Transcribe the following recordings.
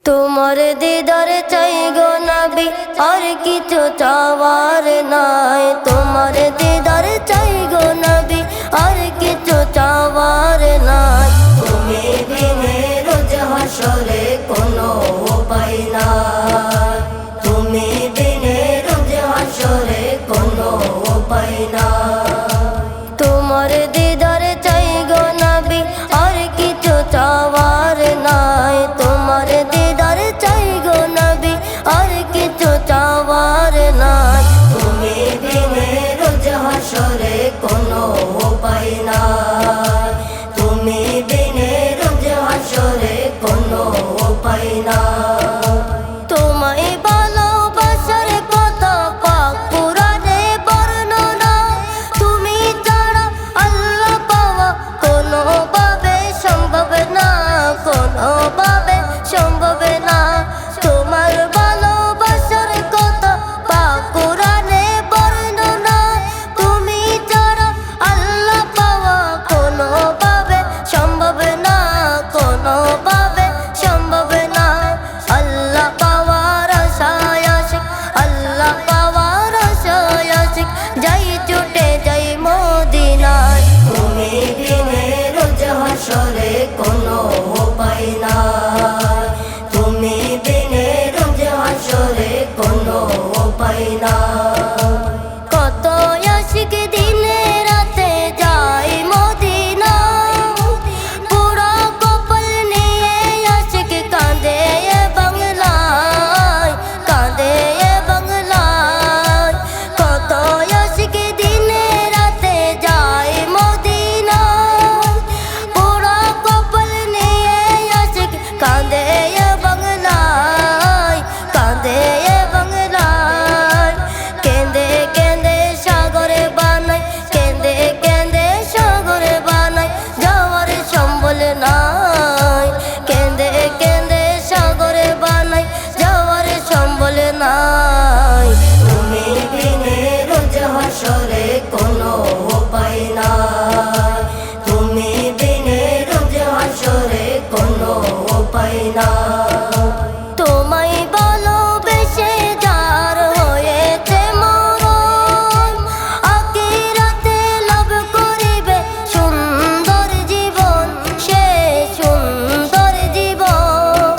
তোমার দিদার চাই গো নবী, আর কিছু চাওয়ার নাই। তোমার দিদার চাই গো নবী, আর কিছু চাওয়ার নাই। তুমি বিনে রোজ হাসরে কোনো উপায় নাই। তুমি বিনে রোজ হাসরে কোনো উপায় নাই। তোমার দিদার চাই গো নবী, আর কিছু চাওয়ার নাই। তোমার দিদার চাই গো নবী, আর কিছু চাওয়ার নাই। তুমি বিনে রোজ হাসরে কোনো উপায় নাই। তুমি বিনে রোজ হাসরে কোনো উপায় নাই। তোমায় ভালোবাসার কথা পাক কুরআনে বর্ণনা। তুমি ছাড়া আল্লাহ পাওয়া কোনোভাবে সম্ভব না, কোনোভাবে সম্ভব না। তোমার ভালোবাসার কথা পাক কুরআনে বর্ণনা। তুমি ছাড়া আল্লাহ পাওয়া কোনোভাবে সম্ভব না, কোনোভাবে সম্ভব না। আল্লাহ পাওয়ার আশায় আশিক, আল্লাহ পাওয়ার আশায় আশিক, যাই ছুটে যাই মদিনায়। তুমি বিনে রোজ হাসরে কোনো উপায় নাই। তুমি বিনে রোজ হাসরে কোনো উপায় নাই। কত আশিক দিনে রাতে যায় মদিনা, পুরা কপাল নিয়ে আশিক কাঁদে বাংলায়, কাঁদে বাংলায়। কত আশিক দিনে রাতে যায় মদিনা, পুরা কপাল নিয়ে আশিক কাঁদে বাংলায়, কাঁদে বাংলায়। কেঁদে কেঁদে সাগরে বানাই, কেঁদে কেঁদে সাগরে বানাই, যাওয়ার সম্বল নাই। কেঁদে কেঁদে সাগরে বানাই, যাওয়ার সম্বল নাই। তুমি বিনে রোজ হাসরে কোনো উপায় নাই। তুমি বিনে রোজ হাসরে কোনো উপায় নাই। তোমায় ভালোবেসে যার হয়েছে মরণ, আখিরাতে লাভ করিবে সুন্দর জীবন, সে সুন্দর জীবন।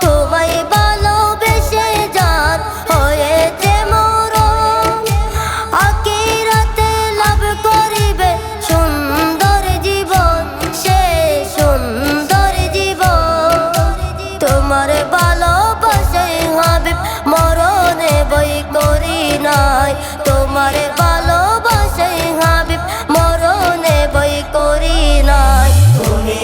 তোমায় ভালোবেসে যার হয়েছে মরণ, আখিরাতে লাভ করিবে সুন্দর জীবন, সে সুন্দর জীবন। তোমার ভালোবাসায় হাবিব মরণে বই করি নাই। তোমার ভালোবাসায় হাবিব মরণে বই করি নাই। তুমি